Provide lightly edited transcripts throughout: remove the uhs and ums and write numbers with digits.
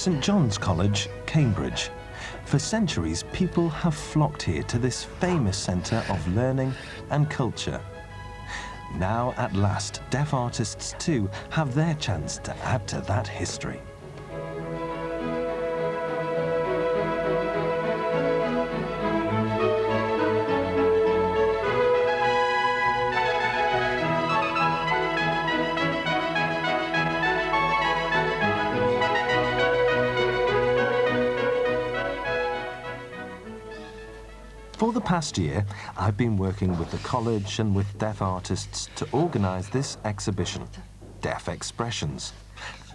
St John's College, Cambridge. For centuries, people have flocked here to this famous centre of learning and culture. Now, at last, deaf artists too have their chance to add to that history. For the past year, I've been working with the college and with deaf artists to organise this exhibition, Deaf Expressions.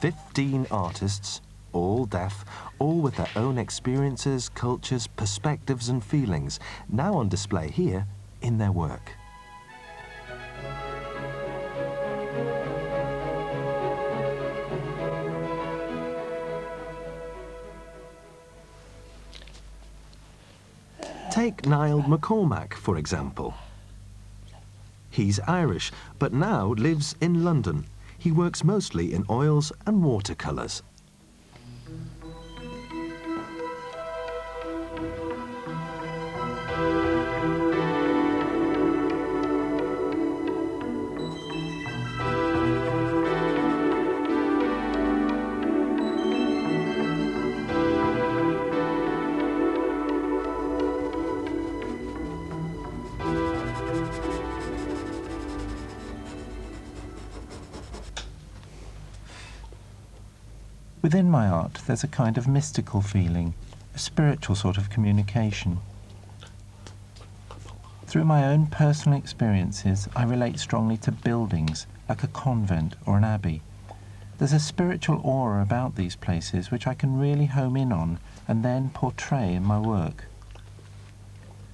15 artists, all deaf, all with their own experiences, cultures, perspectives and feelings, now on display here in their work. Take Niall McCormack, for example. He's Irish, but now lives in London. He works mostly in oils and watercolours. Within my art, there's a kind of mystical feeling, a spiritual sort of communication. Through my own personal experiences, I relate strongly to buildings, like a convent or an abbey. There's a spiritual aura about these places which I can really home in on and then portray in my work.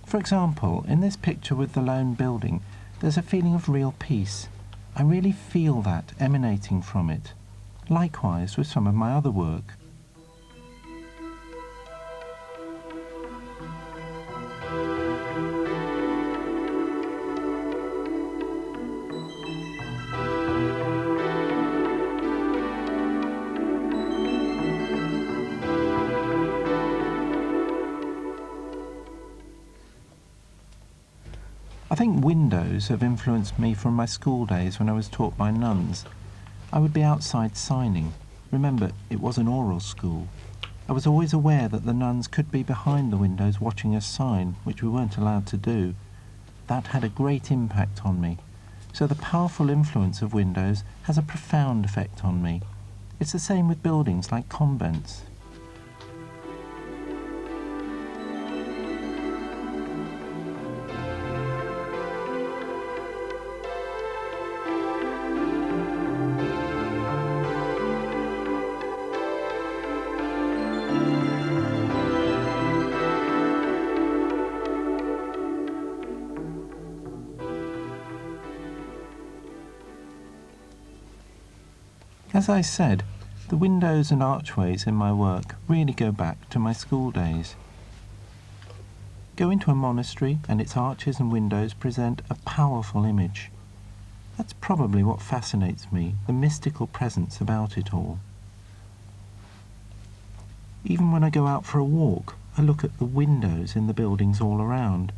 For example, in this picture with the lone building, there's a feeling of real peace. I really feel that emanating from it. Likewise with some of my other work. I think windows have influenced me from my school days when I was taught by nuns. I would be outside signing. Remember, it was an oral school. I was always aware that the nuns could be behind the windows watching us sign, which we weren't allowed to do. That had a great impact on me. So the powerful influence of windows has a profound effect on me. It's the same with buildings like convents. As I said, the windows and archways in my work really go back to my school days. Go into a monastery and its arches and windows present a powerful image. That's probably what fascinates me, the mystical presence about it all. Even when I go out for a walk, I look at the windows in the buildings all around.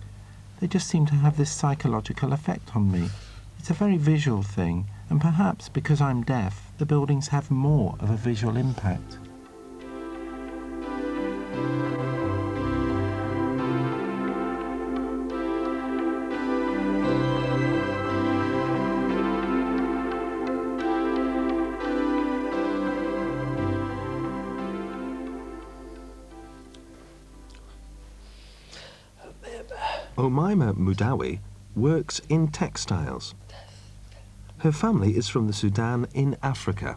They just seem to have this psychological effect on me. It's a very visual thing, and perhaps because I'm deaf, the buildings have more of a visual impact. Omaima Mudawi works in textiles. Her family is from the Sudan in Africa,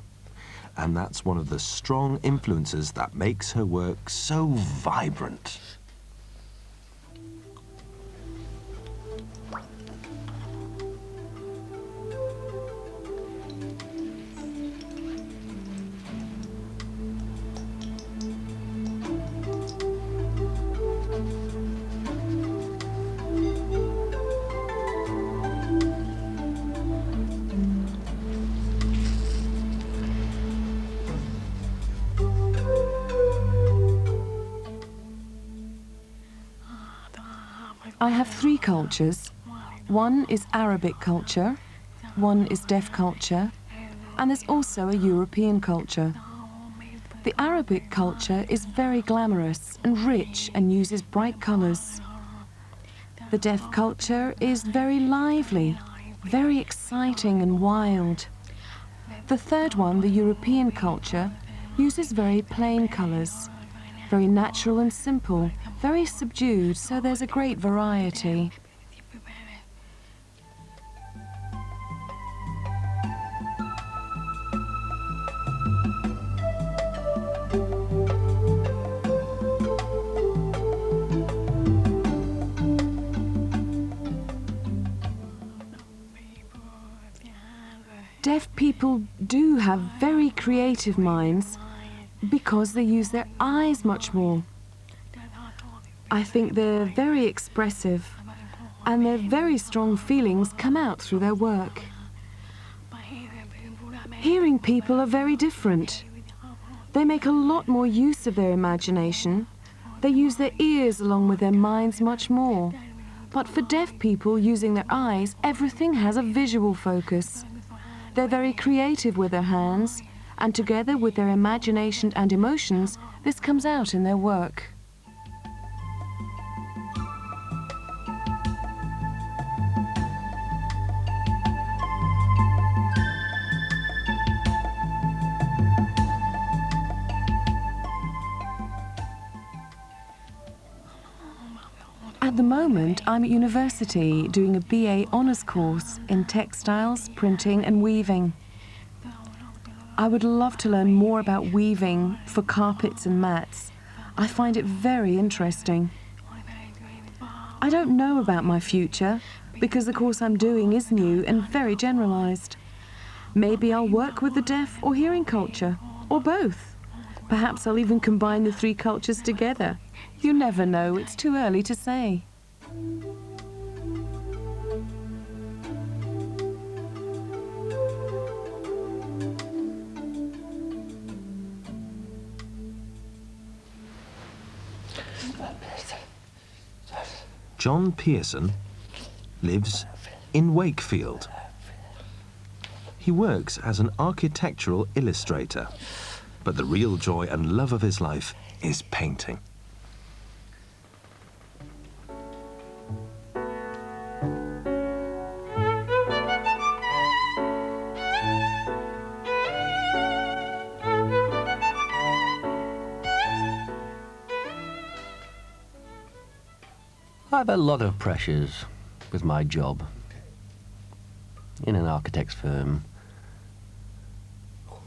and that's one of the strong influences that makes her work so vibrant. I have three cultures. One is Arabic culture, one is deaf culture, and there's also a European culture. The Arabic culture is very glamorous and rich and uses bright colours. The deaf culture is very lively, very exciting and wild. The third one, the European culture, uses very plain colours, very natural and simple, very subdued, so there's a great variety. Deaf people do have very creative minds because they use their eyes much more. I think they're very expressive and their very strong feelings come out through their work. Hearing people are very different. They make a lot more use of their imagination. They use their ears along with their minds much more. But for deaf people using their eyes, everything has a visual focus. They're very creative with their hands, and together with their imagination and emotions, this comes out in their work. At the moment, I'm at university doing a BA honours course in textiles, printing and weaving. I would love to learn more about weaving for carpets and mats. I find it very interesting. I don't know about my future because the course I'm doing is new and very generalised. Maybe I'll work with the deaf or hearing culture, or both. Perhaps I'll even combine the three cultures together. You never know, it's too early to say. John Pearson lives in Wakefield. He works as an architectural illustrator, but the real joy and love of his life is painting. I've a lot of pressures with my job in an architect's firm.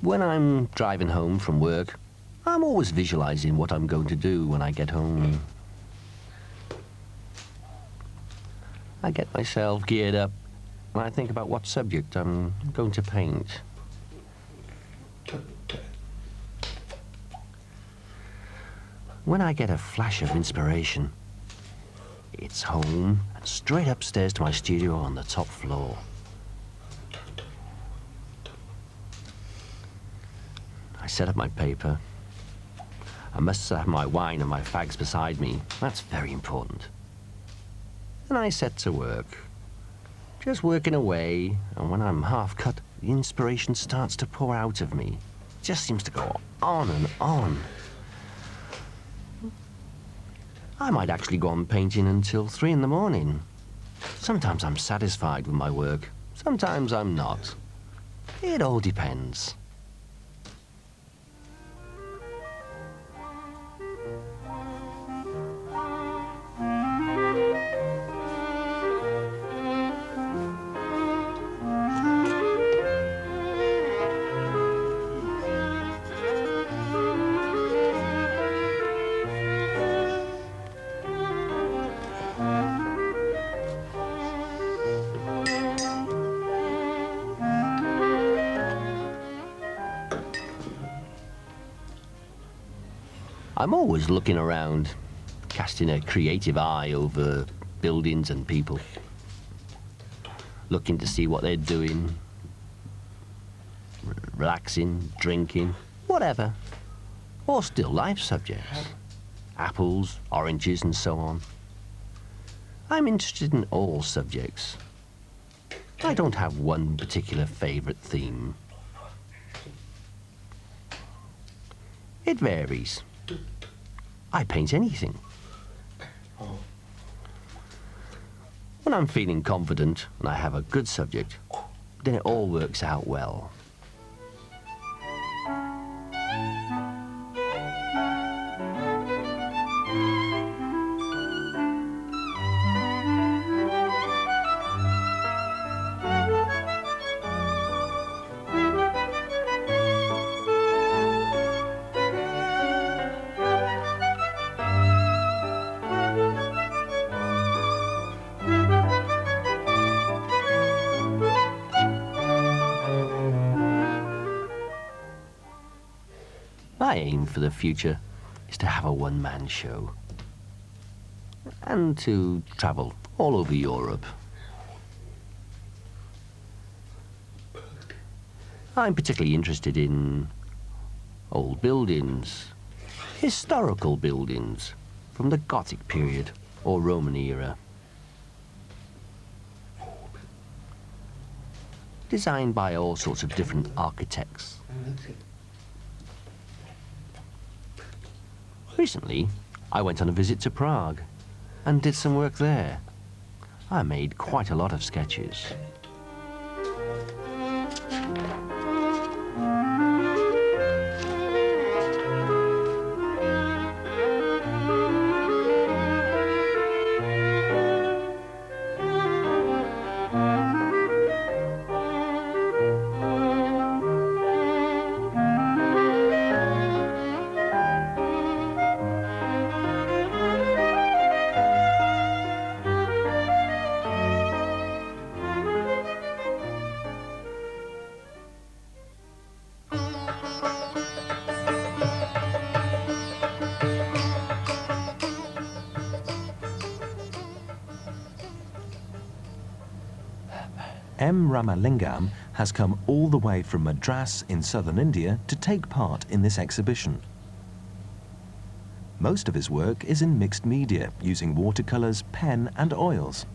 When I'm driving home from work, I'm always visualizing what I'm going to do when I get home. I get myself geared up and I think about what subject I'm going to paint. When I get a flash of inspiration, it's home and straight upstairs to my studio on the top floor. I set up my paper. I must have my wine and my fags beside me. That's very important. And I set to work, just working away, and when I'm half cut, the inspiration starts to pour out of me. It just seems to go on and on. I might actually go on painting until 3 in the morning. Sometimes I'm satisfied with my work, sometimes I'm not. It all depends. I'm always looking around, casting a creative eye over buildings and people, looking to see what they're doing, relaxing, drinking, whatever, or still life subjects, apples, oranges and so on. I'm interested in all subjects. I don't have one particular favourite theme. It varies. I paint anything. When I'm feeling confident and I have a good subject, then it all works out well. My aim for the future is to have a one-man show and to travel all over Europe. I'm particularly interested in old buildings, historical buildings from the Gothic period or Roman era, designed by all sorts of different architects. Recently, I went on a visit to Prague and did some work there. I made quite a lot of sketches. M. Ramalingam has come all the way from Madras in southern India to take part in this exhibition. Most of his work is in mixed media, using watercolours, pen and oils.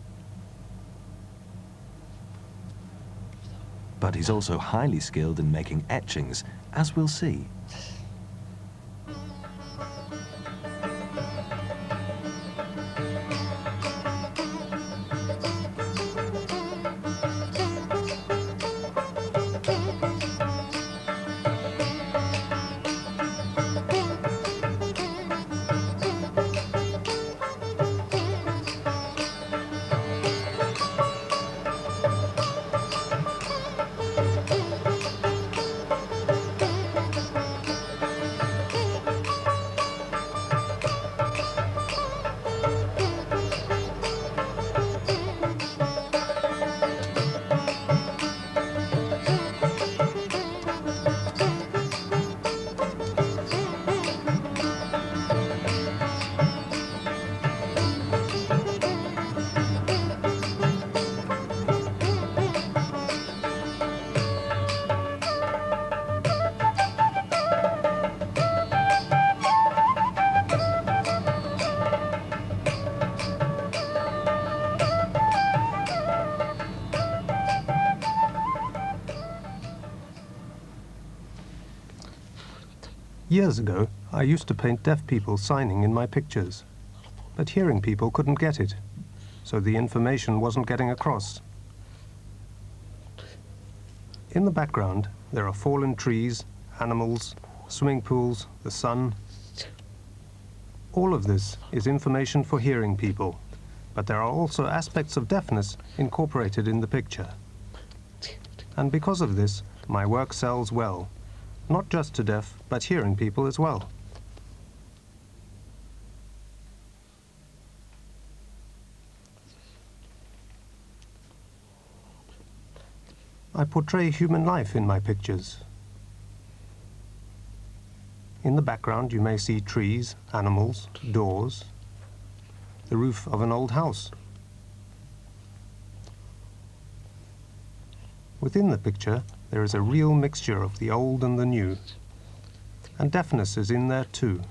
But he's also highly skilled in making etchings, as we'll see. Years ago, I used to paint deaf people signing in my pictures, but hearing people couldn't get it, so the information wasn't getting across. In the background, there are fallen trees, animals, swimming pools, the sun. All of this is information for hearing people, but there are also aspects of deafness incorporated in the picture. And because of this, my work sells well. Not just to deaf, but hearing people as well. I portray human life in my pictures. In the background you may see trees, animals, doors, the roof of an old house. Within the picture, there is a real mixture of the old and the new, and deafness is in there too.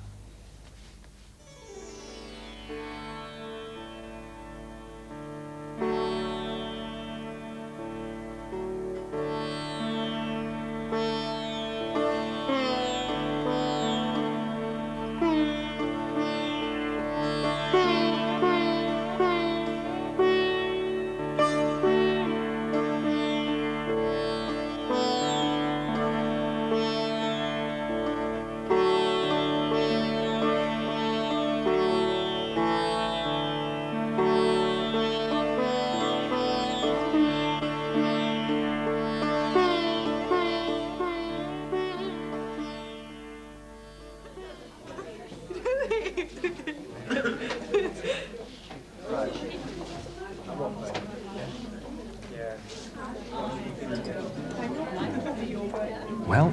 Well,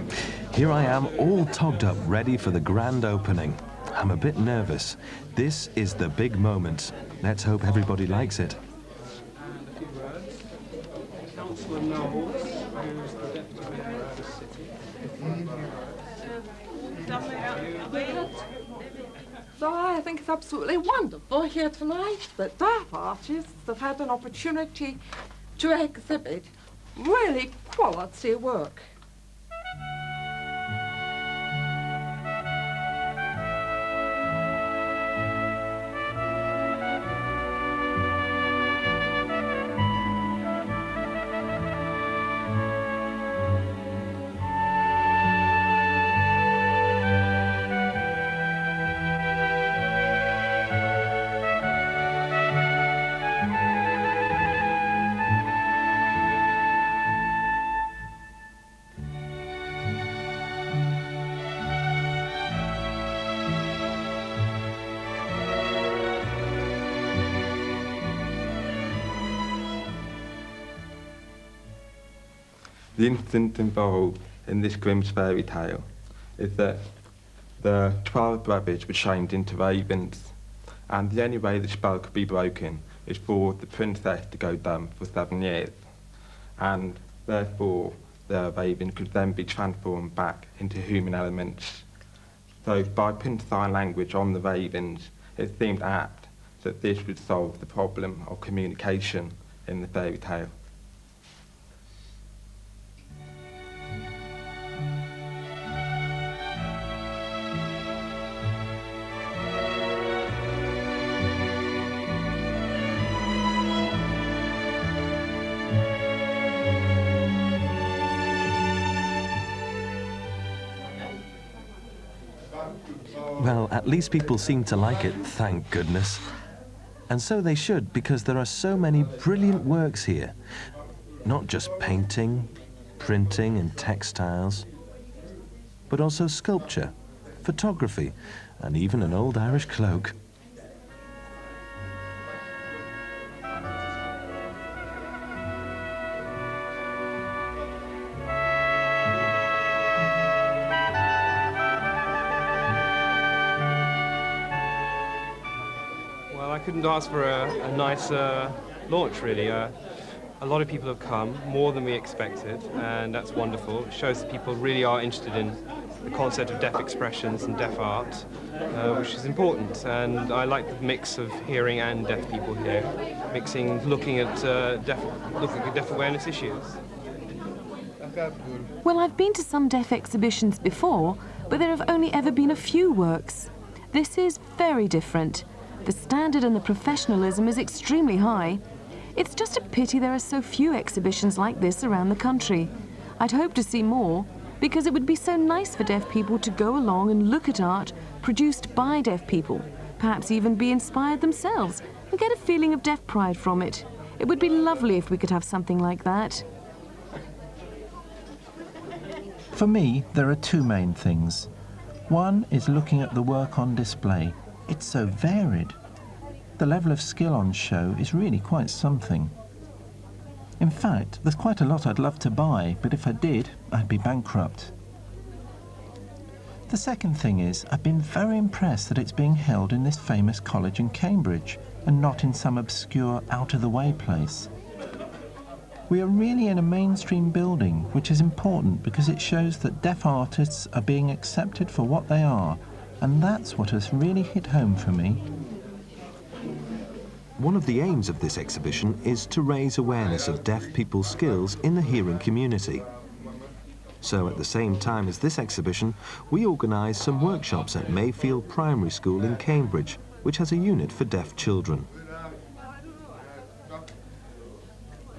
here I am all togged up, ready for the grand opening. I'm a bit nervous. This is the big moment. Let's hope everybody likes it. So I think it's absolutely wonderful here tonight that deaf artists have had an opportunity to exhibit really quality work. The incident involved in this Grimm's fairy tale is that the 12 brothers were shamed into ravens, and the only way the spell could be broken is for the princess to go dumb for 7 years, and therefore the raven could then be transformed back into human elements. So by putting sign language on the ravens, it seemed apt that this would solve the problem of communication in the fairy tale. Well, at least people seem to like it, thank goodness. And so they should, because there are so many brilliant works here. Not just painting, printing and textiles, but also sculpture, photography, and even an old Irish cloak. I couldn't ask for a nicer launch, really. A lot of people have come, more than we expected, and that's wonderful. It shows that people really are interested in the concept of deaf expressions and deaf art, which is important. And I like the mix of hearing and deaf people here, looking at deaf awareness issues. Well, I've been to some deaf exhibitions before, but there have only ever been a few works. This is very different. The standard and the professionalism is extremely high. It's just a pity there are so few exhibitions like this around the country. I'd hope to see more, because it would be so nice for deaf people to go along and look at art produced by deaf people, perhaps even be inspired themselves and get a feeling of deaf pride from it. It would be lovely if we could have something like that. For me, there are two main things. One is looking at the work on display. It's so varied. The level of skill on show is really quite something. In fact, there's quite a lot I'd love to buy, but if I did, I'd be bankrupt. The second thing is, I've been very impressed that it's being held in this famous college in Cambridge, and not in some obscure, out-of-the-way place. We are really in a mainstream building, which is important because it shows that deaf artists are being accepted for what they are, and that's what has really hit home for me. One of the aims of this exhibition is to raise awareness of deaf people's skills in the hearing community. So at the same time as this exhibition, we organised some workshops at Mayfield Primary School in Cambridge, which has a unit for deaf children.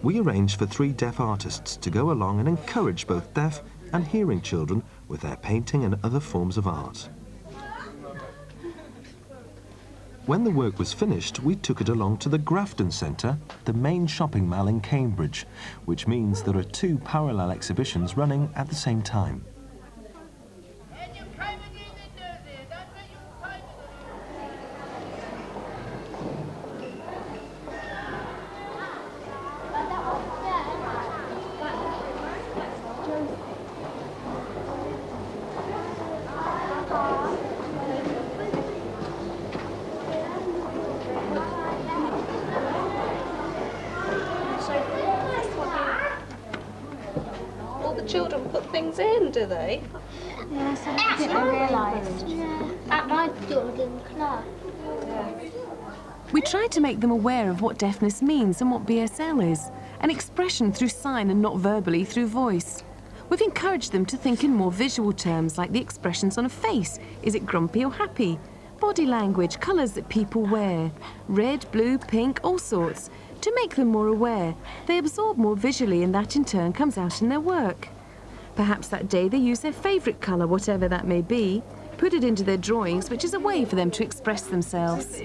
We arranged for 3 deaf artists to go along and encourage both deaf and hearing children with their painting and other forms of art. When the work was finished, we took it along to the Grafton Centre, the main shopping mall in Cambridge, which means there are 2 parallel exhibitions running at the same time. children put things in, do they? Yes, I didn't realise. At my building club. We try to make them aware of what deafness means and what BSL is, an expression through sign and not verbally through voice. We've encouraged them to think in more visual terms, like the expressions on a face. Is it grumpy or happy? Body language, colours that people wear. Red, blue, pink, all sorts. To make them more aware, they absorb more visually and that in turn comes out in their work. Perhaps that day they use their favourite colour, whatever that may be, put it into their drawings, which is a way for them to express themselves.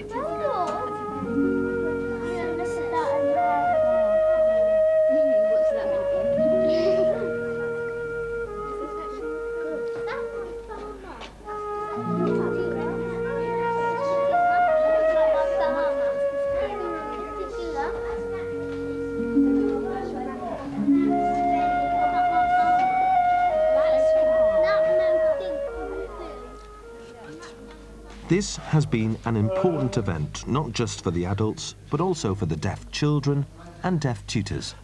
This has been an important event, not just for the adults, but also for the deaf children and deaf tutors.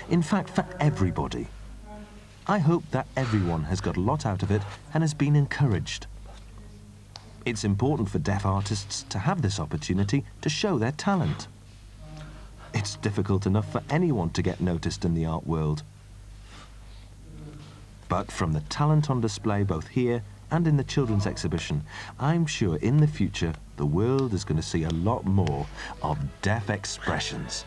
In fact, for everybody. I hope that everyone has got a lot out of it and has been encouraged. It's important for deaf artists to have this opportunity to show their talent. It's difficult enough for anyone to get noticed in the art world. But from the talent on display both here and in the children's exhibition, I'm sure in the future the world is going to see a lot more of deaf expressions.